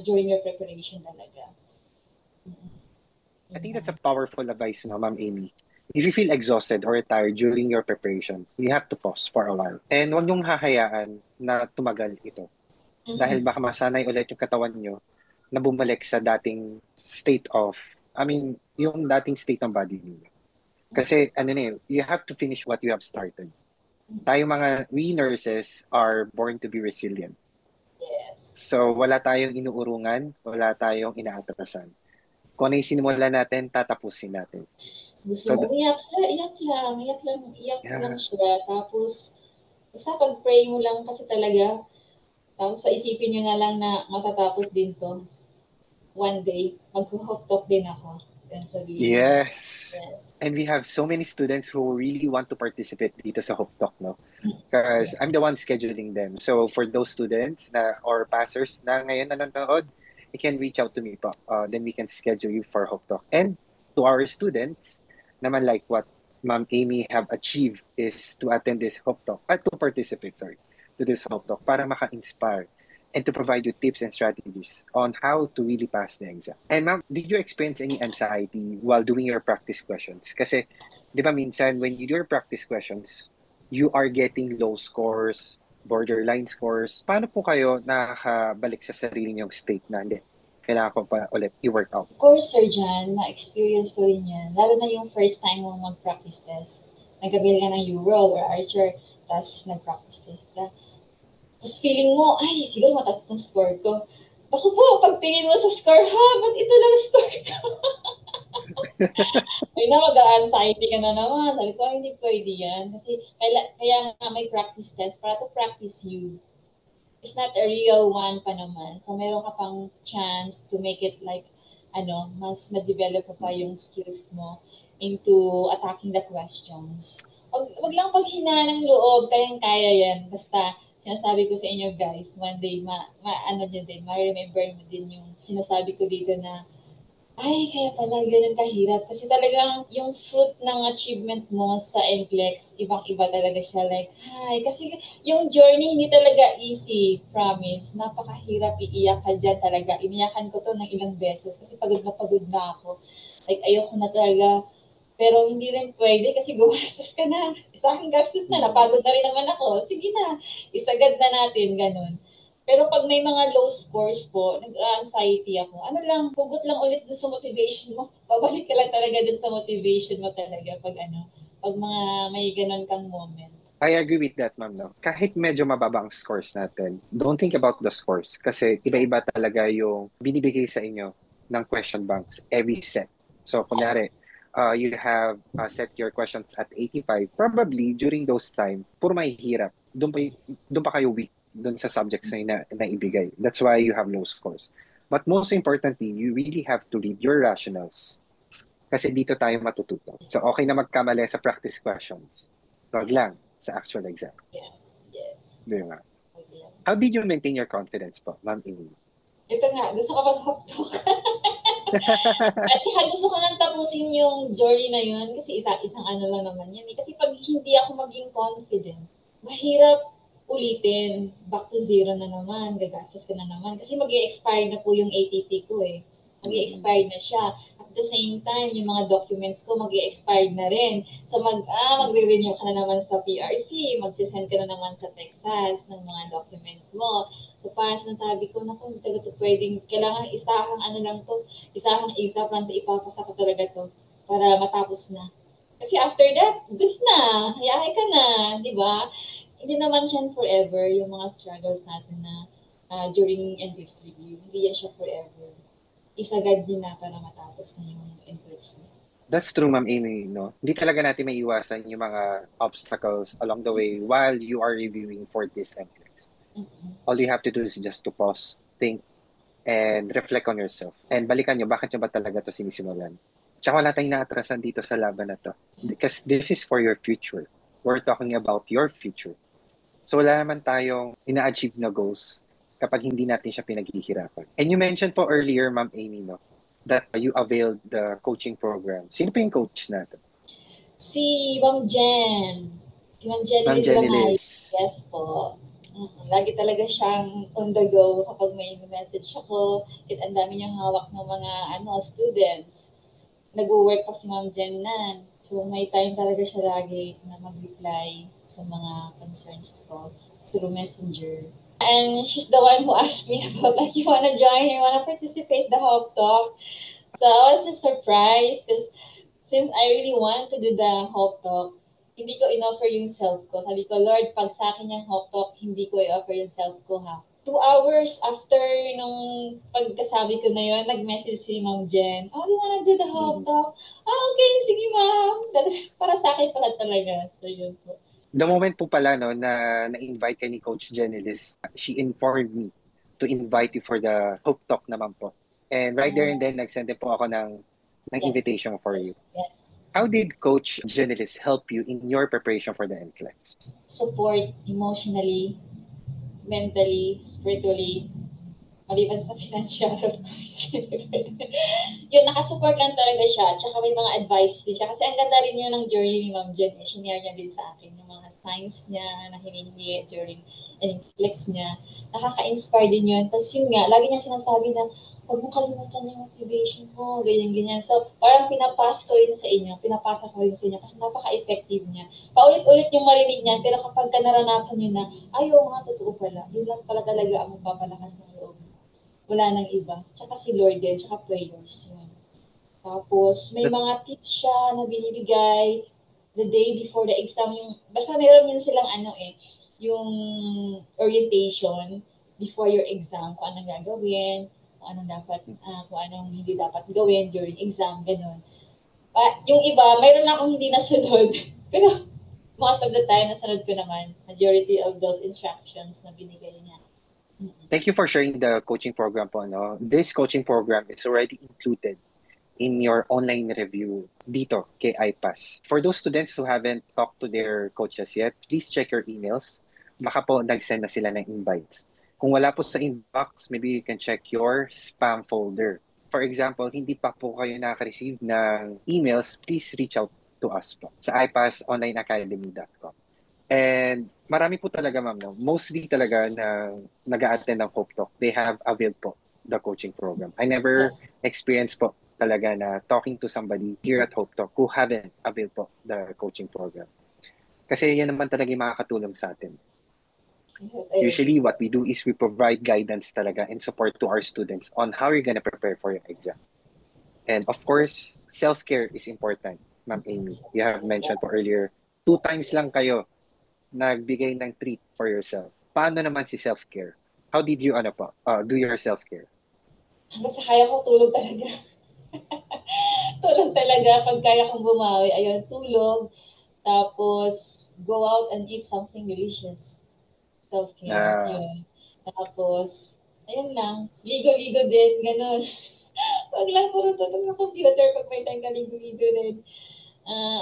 during your preparation talaga. I Yun think that's a lang. powerful advice, no, Ma'am Amy. If you feel exhausted or tired during your preparation, you have to pause for a while. And huwag niyong hahayaan na tumagal ito. Dahil Mhm. baka masanay ulit yung katawan niyo na bumalik sa dating state of, I mean, yung dating state ng body niyo. Kasi ano na you have to finish what you have started. Tayo mga, we nurses are born to be resilient. Yes. So wala tayong inuurungan, wala tayong inaatrasan. Kung ano yung sinimula natin, tatapusin natin. Gusto So, mo umiyak, iyak lang yeah, siya. Tapos, basta pag-pray mo lang kasi talaga. Tapos sa isipin nyo na lang na matatapos din to. One day, mag-hop-top din ako. Then sabihin mo, yes. yes, And we have so many students who really want to participate dito sa Hope Talk, no? Because I'm yes. the one scheduling them. So for those students na or passers na ngayon na nanonood, you can reach out to me po. Then we can schedule you for Hope Talk. And to our students, naman like what Ma'am Amy have achieved is to attend this Hope Talk, to participate, sorry, to this Hope Talk para maka-inspire and to provide you tips and strategies on how to really pass the exam. And ma'am, did you experience any anxiety while doing your practice questions? Kasi, di ba minsan, when you do your practice questions, you are getting low scores, borderline scores. Paano po kayo nakakabalik sa sarili niyong state na hindi? Kailangan ko pa ulit i-work out. Of course, Sir John, na-experience ko rin yan. Lalo na yung first time mo mag-practice test. Nagkabili ka ng URL or Archer, tapos nag-practice test ka. Tapos feeling mo, ay, siguro mataas itong score ko. Ako po, pagtingin mo sa score, ha, ba't ito lang score ko? Ay na, mag-anxiety ka na naman. Sabi ko, ay, hindi pwede yan. Kasi kaya nga may practice test para to practice you. It's not a real one pa naman. So, meron ka pang chance to make it like, mas ma-develop pa yung skills mo into attacking the questions. Wag lang paghina ng loob, kayang-kaya yan. Basta, sinasabi ko sa inyo guys, one day, nyo din, ma-remember mo din yung sinasabi ko dito na ay, kaya pala ganun kahirap. Kasi talagang yung fruit ng achievement mo sa NCLEX, ibang-iba talaga siya. Like, hi. Kasi yung journey hindi talaga easy, promise. Napakahirap, iiyak ka dyan talaga. Iniyakan ko to ng ilang beses kasi pagod na ako. Like, ayoko na talaga. Pero hindi rin pwede kasi gumastos ka na. Sa akin gastos na, Mm. napagod na rin naman ako. Sige na, isagad na natin, ganun. Pero pag may mga low scores po, nag-anxiety ako. Ano lang, hugot lang ulit dun sa motivation mo. Babalik ka lang talaga dun sa motivation mo talaga pag mga may ganun kang moment. I agree with that, ma'am. No? Kahit medyo mababa ang scores natin, don't think about the scores kasi iba-iba talaga yung binibigay sa inyo ng question banks every set. So, kunyari, you have set your questions at 85, probably during those time, puro mahihirap. Doon pa kayo weak doon sa subjects na ibigay. That's why you have low scores. But most importantly, you really have to read your rationals kasi dito tayo matututo. So, okay na magkamali sa practice questions. Wag Yes, lang sa actual exam. yes. Di ba? Okay. How did you maintain your confidence po, Ma'am Amy? Ito nga, gusto ko mag-hot At saka gusto ko nang tapusin yung journey na yun kasi isang ano lang naman yan eh. Kasi pag hindi ako maging confident, mahirap ulitin. Back to zero na naman, gagastos ka na naman. Kasi mag expire na po yung ATT ko eh. Mag Mm. expire na siya. At the same time, yung mga documents ko mag expire na rin. So magre-renew ka na naman sa PRC, magsisend ka na naman sa Texas ng mga documents mo. So parang sinasabi ko, naku, hindi talaga to pwedeng, kailangan isahang ano lang to, isahang isa, parang ipapasa ko talaga to para matapos na. Kasi after that, this na, hayahay ka na, di ba? Hindi naman siya forever, yung mga struggles natin na during NCLEX review. Hindi yan siya forever. Isagad din na para matapos na yung NCLEX niya. That's true, Ma'am Amy, no? Hindi talaga natin maiiwasan yung mga obstacles along the way while you are reviewing for this NCLEX. Mm-mm. All you have to do is just to pause, think, and reflect on yourself. And balikan nyo, bakit nyo ba talaga to sinisimulan? Tsaka wala tayong naatrasan dito sa laban na to. Because this is for your future. We're talking about your future. So wala naman tayong ina-achieve na goals kapag hindi natin siya pinaghihirapan. And you mentioned po earlier, Ma'am Amy, no, that you availed the coaching program. Sino pa yung coach natin? Si Ma'am Jen. Si Ma'am Jenny Ma'am Jenny Lamay. Liz. Yes po. Lagi talaga siyang on the go kapag may message ako. Ang dami niyang hawak ng mga students. Nag-work pa si Ma'am Jen nan. So may time talaga siya lagi na mag-reply sa mga concerns ko through Messenger. And she's the one who asked me about like, you wanna join, you wanna participate the Hope Talk. So I was just surprised because since I really want to do the Hope Talk, hindi ko in-offer yung self ko. Sabi ko, Lord, pag sa akin yung Hope Talk, hindi ko i-offer yung self ko ha. 2 hours after nung pagkasabi ko na yun, nag-message si Ma'am Jen, oh, you wanna do the Hope Talk? Ah, okay, sige ma'am. Para sa akin pala talaga. So yun po. The moment po pala no, na-invite ka ni Coach Jenny Liz, she informed me to invite you for the Hope Talk naman po. And right there and then, nag-send din po ako ng Yes. invitation for you. Yes. How did Coach Jenny Liz help you in your preparation for the NCLEX? Support emotionally, mentally, spiritually, maliban sa financial, of course. Yun, nakasupport lang talaga siya. Tsaka may mga advices din siya. Kasi ang ganda rin yun ng journey ni Ma'am Jen. Sinare niya din sa akin yung mga signs niya na hinihingi during NCLEX niya. Nakaka-inspire din yun. Tapos yun nga, lagi niya sinasabi na, huwag mo kalimutan yung motivation mo, ganyan-ganyan. So, parang pinapasa ko rin sa inyo kasi napaka-effective niya. Paulit-ulit yung marinig niya, pero kapag ka naranasan niyo na, ay, oo nga, totoo pala. Yun lang pala talaga ang magpapalakas ng loob. Wala nang iba. Tsaka si Lord din, tsaka prayers. Yun. Tapos, may mga tips siya na binibigay the day before the exam. Basta meron yun silang yung orientation before your exam, kung anong gagawin, kung anong hindi dapat gawin during exam, ganun. Yung iba, mayroon na akong hindi nasunod. Pero most of the time, nasunod ko naman. Majority of those instructions na binigay niya. Thank you for sharing the coaching program po. No? This coaching program is already included in your online review dito kay iPass. For those students who haven't talked to their coaches yet, please check your emails. Baka po nag-send na sila ng invites. Kung wala po sa inbox, maybe you can check your spam folder. For example, hindi pa po kayo nakaka-receive ng emails, please reach out to us po sa ipassonlineacademy.com. And marami po talaga, ma'am, no? Mostly talaga na nag-a-attend ng Hope Talk, they have availed po the coaching program. I never experienced po talaga na talking to somebody here at Hope Talk who haven't availed po the coaching program. Kasi yan naman talaga yung makakatulong sa atin. Yes, Usually, what we do is we provide guidance talaga and support to our students on how you're gonna prepare for your exam. And of course, self-care is important, Ma'am Amy. You have mentioned po earlier, 2 times lang kayo nagbigay ng treat for yourself. Paano naman si self-care? How did you do your self-care? Hanggang sa kaya ko, tulog talaga. Tulog talaga. Pag kaya kong bumawi, ayun, tulog. Tapos, go out and eat something delicious. Self-care, yun. Tapos, ayun lang. Ligo-ligo din, ganun. Wag lang puro tutulog ng computer pag may time ka ligo-ligo din.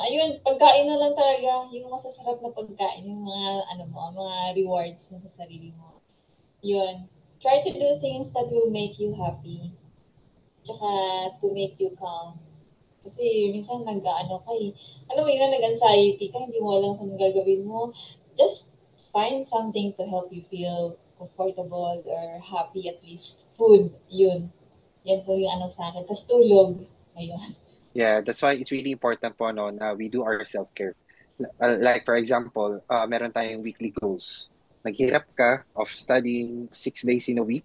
Ayun, pagkain na lang talaga, yung masasarap na pagkain, yung mga, mga rewards mo sa sarili mo. Yun. Try to do things that will make you happy. Tsaka to make you calm. Kasi minsan alam mo yun, nag-anxiety ka, hindi mo alam kung gagawin mo. Just find something to help you feel comfortable or happy at least. Food, yun. Yan po yung sa akin. Tapos tulog. Ayun. Yeah, that's why it's really important po no, na we do our self-care. Like for example, meron tayong weekly goals. Naghirap ka of studying 6 days in a week,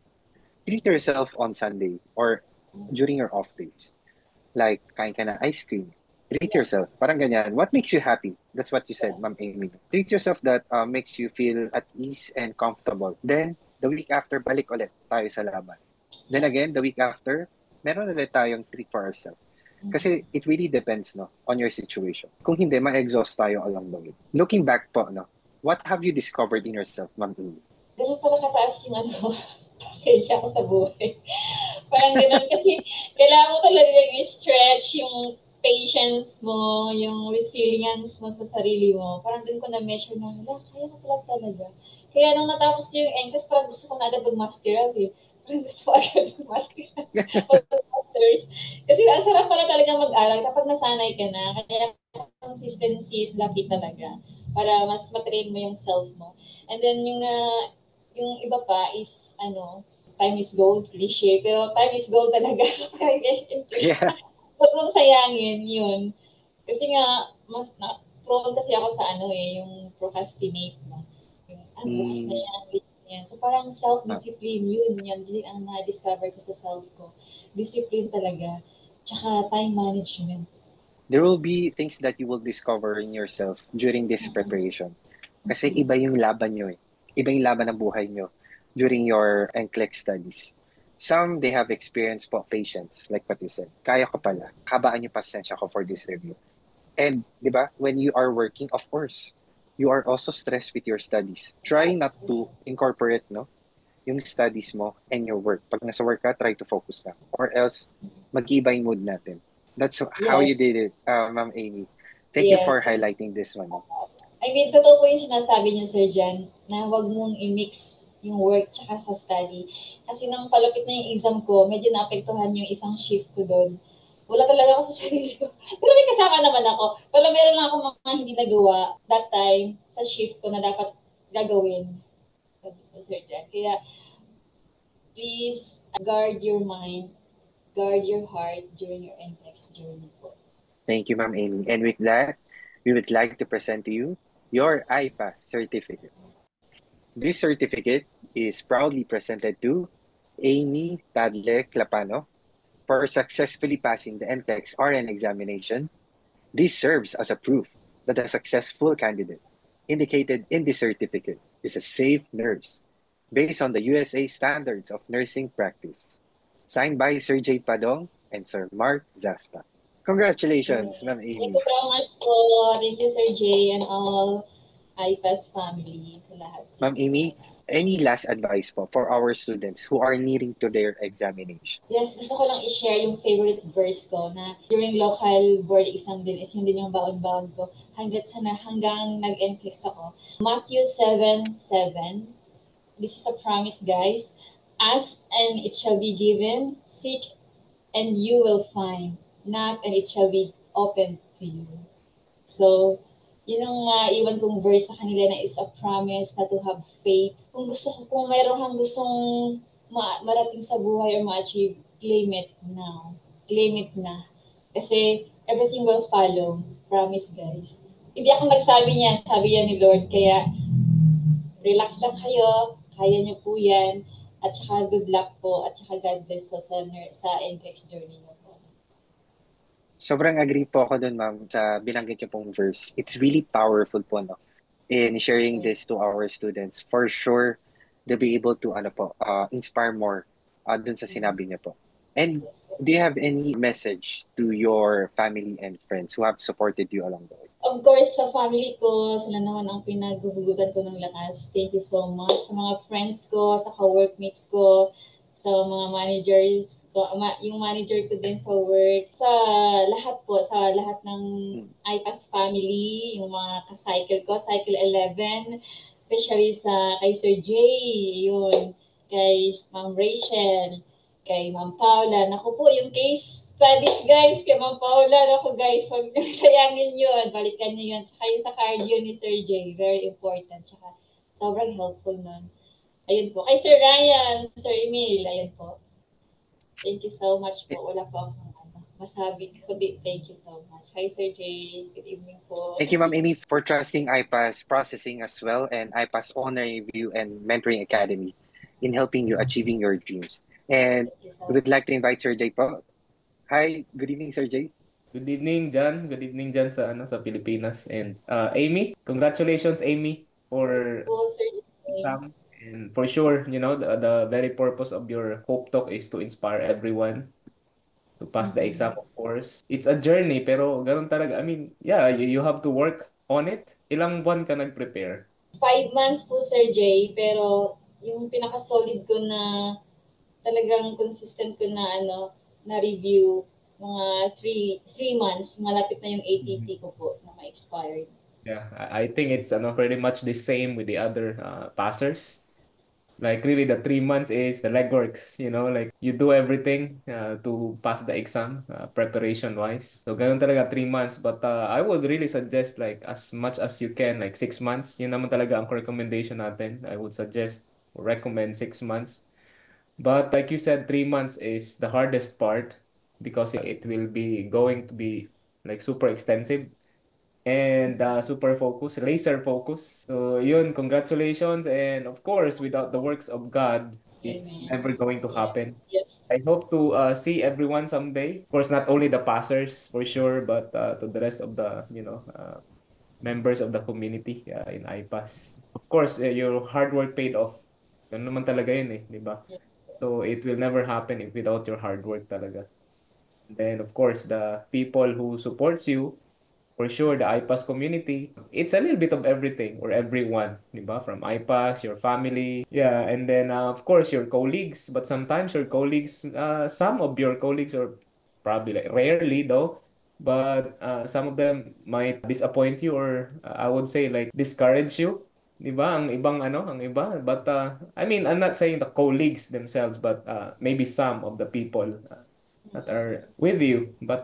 treat yourself on Sunday or during your off days. Like, kain ka na ice cream. Treat yourself. Parang ganyan. What makes you happy? That's what you said, Ma'am Amy. Treat yourself that makes you feel at ease and comfortable. Then, the week after, balik ulit tayo sa laban. Then again, the week after, meron ulit tayong treat for ourselves. Kasi it really depends, no, on your situation. Kung hindi, ma-exhaust tayo along the way. Looking back po, no, what have you discovered in yourself, Ma'am Amy? Ganun pala kataas yung ano, pasensya ko sa buhay. Parang ganun kasi kailangan mo talaga i-stretch yung patience mo, yung resilience mo sa sarili mo. Parang dun ko na-measure na, kaya ko pala talaga. Kaya nung natapos ko yung NCLEX, parang gusto ko na agad mag-master out eh. Parang gusto ko agad mag-master mag-masters. Kasi ang sarap pala talaga mag-aral kapag nasanay ka na. Kaya consistency is lucky talaga para mas matrain mo yung self mo. And then yung iba pa is time is gold, cliche, pero time is gold talaga. Yeah. Huwag mong sayangin yun. Kasi nga, prone kasi ako sa yung procrastinate na. Yung, bukas na Mm, yan, yan. So parang self-discipline, yun din ang na-discover ko sa self ko. Discipline talaga. Tsaka time management. there will be things that you will discover in yourself during this preparation. Kasi iba yung laban nyo eh. Iba yung laban ng buhay nyo during your NCLEX studies. Some, they have experience po, patience, like what you said. Kaya ko pala. Habaan yung pasensya ko for this review. And, di ba, when you are working, of course, you are also stressed with your studies. Try not to incorporate, no, yung studies mo and your work. Pag nasa work ka, try to focus ka. Or else, mag-iiba yung mood natin. That's how you Yes. did it, Ma'am Amy. Thank you for Yes. highlighting this one. I mean, totoo po yung sinasabi niyo, Sir Jan, na huwag mong i-mix yung work tsaka sa study. Kasi nang palapit na yung exam ko, medyo naapektuhan yung isang shift ko doon. Wala talaga ako sa sarili ko. Pero may kasama naman ako. Pero meron lang ako mga hindi nagawa that time sa shift ko na dapat gagawin. Sir Jan. Kaya, please guard your mind, guard your heart during your NCLEX journey po. Thank you, Ma'am Amy. And with that, we would like to present to you your IPAS certificate. This certificate is proudly presented to Amy Tadle Clapano for successfully passing the NCLEX RN examination. This serves as a proof that a successful candidate indicated in the certificate is a safe nurse based on the USA Standards of Nursing Practice. Signed by Sir J. Padong and Sir Mark Zaspa. Congratulations, Ma'am Thank Amy. you so much po. Thank you, Sir Jay, and all IPAS family sa lahat. Ma'am Amy, any last advice po for our students who are nearing to their examination? Yes, gusto ko lang i-share yung favorite verse ko na during local board exam din is yun din yung baon-baon ko hanggang nag-NCLEX ako. Matthew 7:7. This is a promise, guys. Ask and it shall be given. Seek and you will find. Knock and it shall be opened to you. So, yun ang iwan kong verse sa kanila na is a promise na to have faith. Kung mayroon kang gustong marating sa buhay or ma-achieve, claim it now. Claim it na. Kasi everything will follow. Promise, guys. Hindi ako nagsabi niyan, sabi yan ni Lord. Kaya, relax lang kayo. Kaya niyo po yan. At saka good luck po. At saka God bless po sa NCLEX journey niyo po. Sobrang agree po ako dun, ma'am, sa binanggit niyo pong verse. It's really powerful po, no? In sharing this to our students. For sure, they'll be able to, inspire more dun sa sinabi niyo po. And Yes po. do you have any message to your family and friends who have supported you along the way? Of course, sa family ko, sila naman ang pinagugugutan ko ng lakas. Thank you so much. Sa mga friends ko, sa ka-workmates ko, sa mga managers ko, yung manager ko din sa work, sa lahat po, sa lahat ng IPAS family, yung mga ka-cycle ko, Cycle 11, especially sa kay Sir Jay, yun, kay Ma'am Rachel, kay Ma'am Paula. Naku po, yung case studies, guys, kay Ma'am Paula. Naku, guys, huwag niyo sayangin yun. Balikan niyo yun. Tsaka yung sa cardio ni Sir J, very important. Tsaka sobrang helpful nun. Ayun po. Kay Sir Ryan, Sir Emil, ayun po. Thank you so much po. Wala po akong masabi. Kundi, thank you so much. Kay Sir J, good evening po. Thank you, Ma'am Amy, for trusting IPAS Processing as well and IPAS Honor Review and Mentoring Academy in helping you achieving your dreams. And we would like to invite Sir Jay po. Hi, good evening, Sir Jay. Good evening, John. Good evening dyan sa Pilipinas. And Amy, congratulations, Amy, for po, Sir J. exam. And for sure, the very purpose of your Hope Talk is to inspire everyone. to pass the exam, of course. It's a journey, pero ganun talaga. I mean, yeah, you have to work on it. Ilang buwan ka nag-prepare? 5 months po, Sir Jay, pero yung pinaka-solid ko na talagang consistent ko na na review mga 3 months, malapit na yung ATT ko po na ma-expired. Yeah, I think it's pretty much the same with the other passers. Like really, the 3 months is the legworks, like you do everything to pass the exam, preparation wise. So ganun talaga 3 months. But I would really suggest like as much as you can, like 6 months. Yun naman talaga ang recommendation natin. I would suggest or recommend 6 months. But like you said, 3 months is the hardest part because it will be going to be like super extensive and super focus, laser focus. So yun, congratulations. And of course, without the works of God, it's Amen. never going to Yeah. happen. Yes. I hope to see everyone someday. Of course, not only the passers for sure, but to the rest of the, members of the community in IPAS. Of course, your hard work paid off. Ganun naman talaga yun eh, di ba? Yeah. So it will never happen if without your hard work talaga. Then, of course, the people who supports you, for sure, the IPAS community, it's a little bit of everything or everyone, di ba? From IPAS, your family, yeah, and then of course your colleagues. But sometimes your colleagues, some of your colleagues are probably like rarely though, but some of them might disappoint you or I would say like discourage you. Di ba? Ang ibang ang iba. But I mean, I'm not saying the colleagues themselves, but maybe some of the people that are with you. But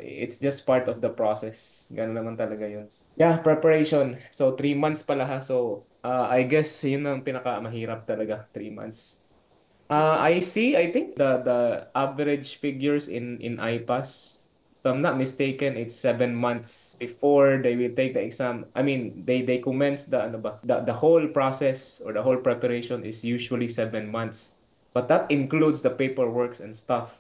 it's just part of the process. Ganun naman talaga yun. Yeah, preparation. So, 3 months pala ha. So, I guess yun ang pinakamahirap talaga, 3 months. I think the average figures in IPAS, if I'm not mistaken, it's 7 months before they will take the exam. I mean, they commence the ano ba, the whole process or the whole preparation is usually 7 months. But that includes the paperworks and stuff.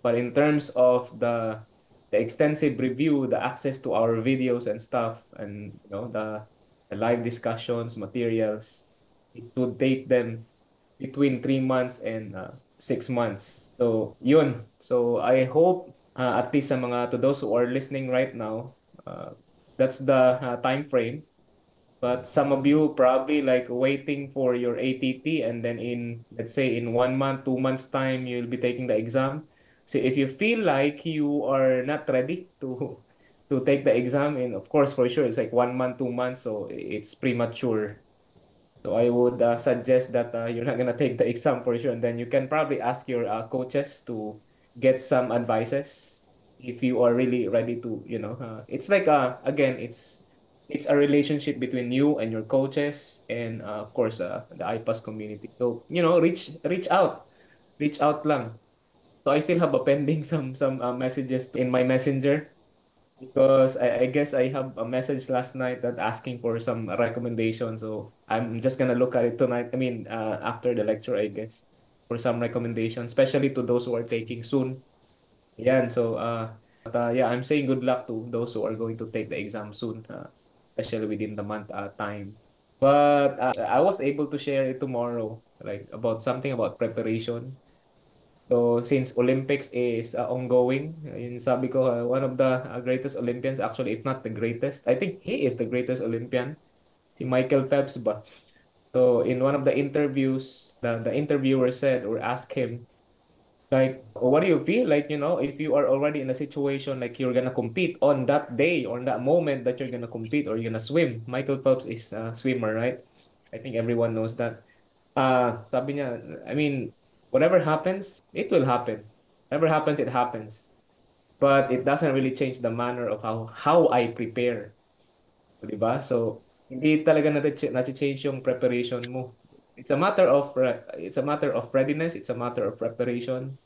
But in terms of the extensive review, the access to our videos and stuff, and the live discussions, materials, it would take them between 3 months and 6 months. So, yun. So, I hope at least sa to those who are listening right now, that's the time frame. But some of you probably like waiting for your ATT and then let's say in 1 month, 2 months time, you'll be taking the exam. So if you feel like you are not ready to take the exam, and of course, for sure, it's like 1 month, 2 months, so it's premature. So I would suggest that you're not gonna take the exam for sure, and then you can probably ask your coaches to get some advices if you are really ready to, it's like again, it's a relationship between you and your coaches, and of course the IPAS community. So reach out lang. So I still have a pending some messages in my messenger because I guess I have a message last night that asking for some recommendation. So I'm just gonna look at it tonight. I mean, after the lecture, I guess, for some recommendations, especially to those who are taking soon. Yeah, and so but yeah, I'm saying good luck to those who are going to take the exam soon, especially within the month time. But I was able to share it tomorrow, like about something about preparation. So since Olympics is ongoing, yun sabi ko, one of the greatest Olympians, actually, if not the greatest, I think he is the greatest Olympian, si Michael Phelps ba? So in one of the interviews, the interviewer said or asked him, like, what do you feel like, if you are already in a situation like you're gonna compete on that day or on that moment that you're gonna compete or you're gonna swim. Michael Phelps is a swimmer, right? I think everyone knows that. Sabi niya, I mean, whatever happens, it will happen. Whatever happens, it happens. But it doesn't really change the manner of how I prepare. Di ba? So, hindi talaga change yung preparation mo. It's a matter of readiness, it's a matter of preparation.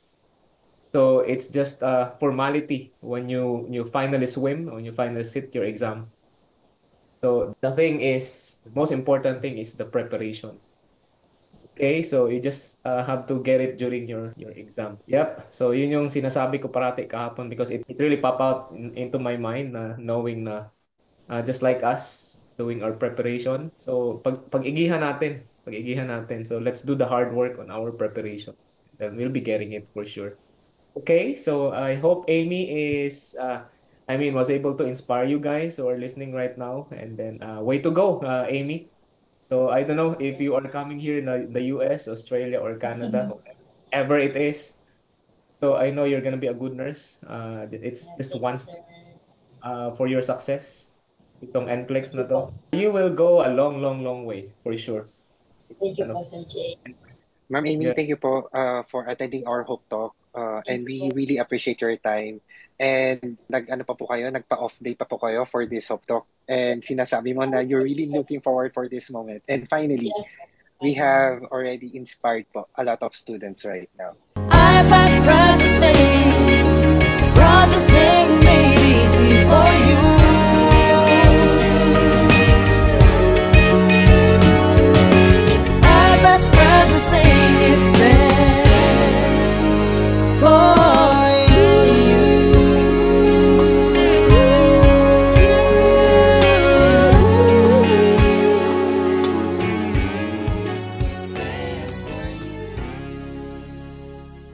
So it's just a formality when you finally swim, when you finally sit your exam. So the thing is, the most important thing is the preparation. Okay, so you just have to get it during your exam. Yep. So yun yung sinasabi ko parati kahapon because it really pop out into my mind na knowing na just like us doing our preparation. So pag-igihan natin, pag-igihan natin. So let's do the hard work on our preparation. Then we'll be getting it for sure. Okay, so I hope Amy was able to inspire you guys who are listening right now. And then, way to go, Amy. So I don't know if you are coming here in the US, Australia, or Canada, wherever it is. So I know you're gonna be a good nurse. It's Yeah, just thank you, one sir. for your success. Itong NCLEX Thank na you to. po. You will go a long, long, long way for sure. Thank you Ano? po, Sir Jay. Ma'am Amy, Yeah. thank you po for attending our Hope Talk. Thank And you we po. really appreciate your time. And nag-ano pa po kayo, nagpa-off day pa po kayo for this Hope Talk. And sinasabi mo na you're really looking forward for this moment. And finally, Yes po. we Finally. have already inspired po a lot of students right now. I pass processing.